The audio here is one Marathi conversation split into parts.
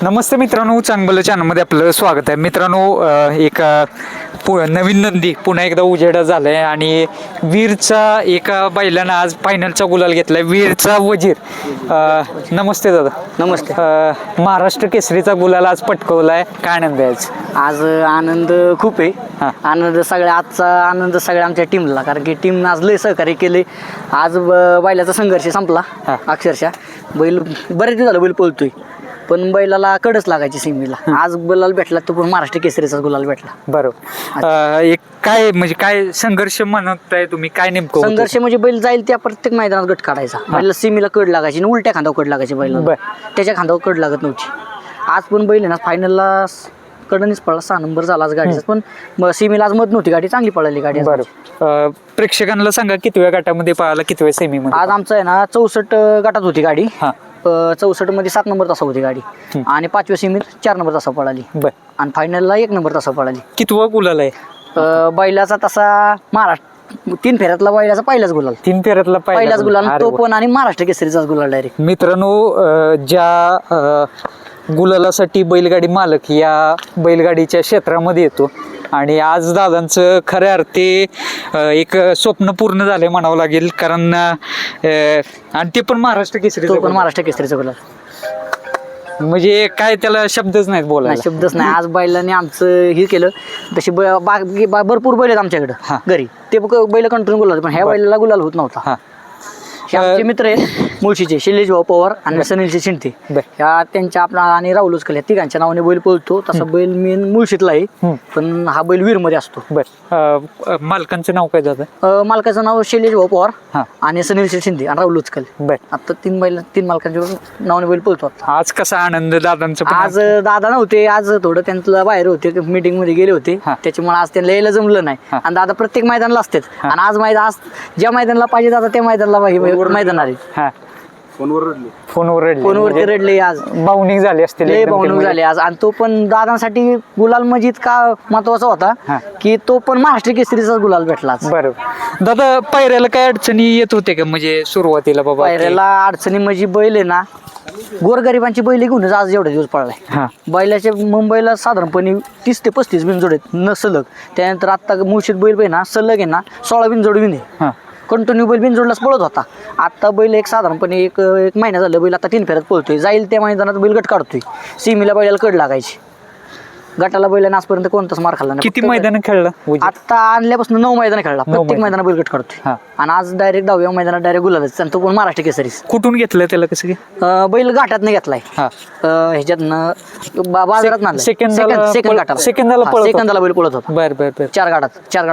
नमस्ते मित्रांनो, चांगलं चॅनलमध्ये आपलं स्वागत आहे. मित्रांनो, एक नवीन नंदी पुन्हा एकदा उजेडा झालाय आणि वीरचा एका बैलानं आज फायनलचा गुलाल घेतलाय. वीरचा वजीर. नमस्ते दादा. नमस्ते. महाराष्ट्र केसरीचा गुलाल आज पटकवलाय, काय आनंद आहे आज? आज आनंद खूप आहे. आनंद सगळ्या आजचा आनंद सगळ्या आमच्या टीमला, कारण की टीम आज लय सहकार्य केले. आज बैलाचा संघर्ष संपला अक्षरशः. बैल बरेच दिवस झालं बैल पळतोय, पण बैलाला कडच लागायची सिमीला. आज गुलाल भेटला तो पण महाराष्ट्र केसरीचा गुलाल भेटला. बरोबर. एक काय म्हणजे काय संघर्ष म्हणताय तुम्ही, काय नेमकं होतं? संघर्ष म्हणजे बैल जाईल त्या प्रत्येक मैदानात गट काढायचा. बैलाला सिमीला कड लागायची आणि उलट्या खांद्यावर कड लागायची बैलाला. त्याच्या खांद्यावर कड लागत नव्हती. आज पण बैल आहे ना फायनलला कडनीच पडला. 6 नंबर झाला आज गाडीचा, पण सिमीला आज मत नव्हती, गाडी चांगली पळाली गाडी. बरोबर. प्रेक्षकांना सांगा कितव्या गटामध्ये पळाला, कितव्या सेमीमध्ये? आज आमचं आहे ना 64 गटात होती गाडी. 64 मध्ये 7 नंबर तासा होती गाडी आणि 5व्या सेमीत 4 नंबर तासा पळाली आणि फायनलला 1 नंबर तासा पळाली. कितवा गुलाल आहे बैलाचा तसा महाराष्ट्र 3 फेऱ्यातला बैलाचा पहिलाच गुलाल. 3 फेऱ्यातला पहिलाच गुलाल तो पण, आणि महाराष्ट्र केसरीचाच गुलाल डायरेक्ट. मित्रांनो, ज्या गुलालासाठी बैलगाडी मालक या बैलगाडीच्या क्षेत्रामध्ये येतो आणि आज दादांचं खऱ्या अर्थी एक स्वप्न पूर्ण झालंय म्हणावं लागेल, कारण आणि ते पण महाराष्ट्र केसरी. तो पण महाराष्ट्र केसरीचा गुलाल म्हणजे काय त्याला शब्दच नाहीत बोलायला. शब्दच नाही. आज बैलाने आमचं हे केलं. तशी भरपूर बैल आहेत आमच्याकडं घरी, ते बैल कंटिन्यू गुलाल, पण ह्या बैलाला गुलाल होत नव्हता. हे आमचे मित्र आहेत मुळशीचे, शैलेश भाऊ पवार आणि सनीलचे शिंदे. ह्या त्यांच्या आपला आणि राहुल उचकल या तिघांच्या नावाने बैल पळतो. तसा बैल मेन मुळशीतला आहे, पण हा बैल वीरमध्ये असतो. मालकांचं नाव काय जातं? मालकाचं नाव शैलेश भाऊ पवार आणि सनीलचे शिंदे आणि राहुल उचकल. आता 3 मालकांच्या नावाने बैल पळतो. आज कसा आनंद दादांचा? आज दादा नव्हते, आज थोडं त्यांचं बाहेर होते, मीटिंग मध्ये गेले होते, त्याच्यामुळे आज त्यांना यायला जमलं नाही. आणि दादा प्रत्येक मैदानाला असतात, आणि आज ज्या मैदानाला पाहिजे दादा त्या मैदानाला मैदान आले. फोनवरती रडले. आज भावनिक झाले असतील, भावनिक झाले आज. आणि तो पण दादांसाठी गुलाल म्हणजे इतका महत्वाचा होता की तो पण महाराष्ट्र केसरीचा गुलाल भेटला. बरोबर. दादा, पायऱ्याला काय अडचणी येत होते का म्हणजे सुरुवातीला? बाबा, पायऱ्याला अडचणी म्हणजे बैल आहे ना गोरगरिबांची बैल घेऊनच आज एवढे दिवस पळलाय. बैलाच्या मुंबईला साधारणपणे 30 ते 35 बिनजोड आहेत न सलग. त्यानंतर आता मुळशीत बैल ना सलग आहे ना 16 बिनजोड बिन आहे. कंटिन्यू बैल बिनजोडलाच पळत होता. आता बैल एक साधारणपणे एक महिना झालं बैल आता 3 फेऱ्यात पळतोय. जाईल त्या मैदानात बैल गट काढतोय. सीमीला बैलाला कड लागायची. गटाला बैलाने आजपर्यंत कोणताच मार खाल्ला नाही. किती मैदान खेळलं आता आणल्यापासून? 9 मैदान खेळला. प्रत्येक मैदानात बैल गट काढतोय. आणि आज डायरेक्ट 10व्या मैदानात डायरेक्ट गुलालच. आणि तो पण महाराष्ट्र केसरी. कुठून घेतलं त्याला? कसं बैल? घाटातनं घेतलाय. ह्याच्यातनं बाजारात सेकंदाला बैल पळत होता. बरं. 4 गाठात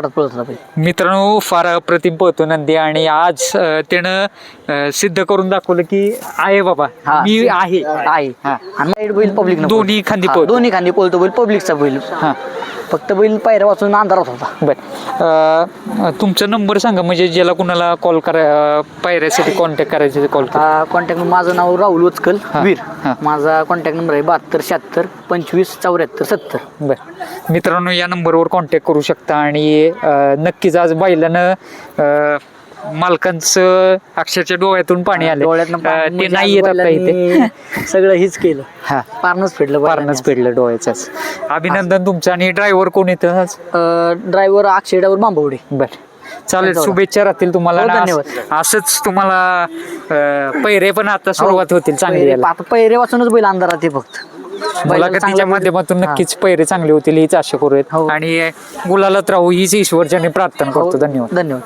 पळत होता बैल. मित्रांनो, फार अप्रतिम पळतो नंदी आणि आज त्यानं सिद्ध करून दाखवलं की आहे बाबा, मी आहे. आणि बैल पब्लिक दोन्ही खांदी पळतो बैल, पब्लिकचा बैल. फक्त बैल पायऱ्या वाचून अंधारात होता. बर. तुमचा नंबर सांगा, म्हणजे ज्याला कुणाला कॉल पायऱ्यासाठी कॉन्टॅक्ट करायचे कॉल. कॉन्टॅक्ट माझं नाव राहुल उचकल वीर. माझा कॉन्टॅक्ट नंबर आहे 72 76 25 74 70. बर. मित्रांनो, या नंबरवर कॉन्टॅक्ट करू शकता आणि नक्कीच आज बैलानं मालकांचं अक्षरच्या डोळ्यातून पाणी आलं. ते नाही येत आता इथे. सगळं हीच केलं. पारणच फेडलं डोळ्याच. अभिनंदन तुमचं. आणि ड्रायव्हर कोण येतं आज? ड्रायव्हर अक्षय ड्रायव्हर बांबवडे. बर, चालेल. शुभेच्छा राहतील तुम्हाला. धन्यवाद. असंच तुम्हाला पैरे पण आता सुरुवात होतील चांगली. आता पैरे वाचूनच बैल अंधारात आहे. फक्त मुलाखतीच्या माध्यमातून नक्कीच पैरे चांगले होतील हीच आशा करूयात आणि गुलालात राहू हीच ईश्वरच्याने प्रार्थना करतो. धन्यवाद.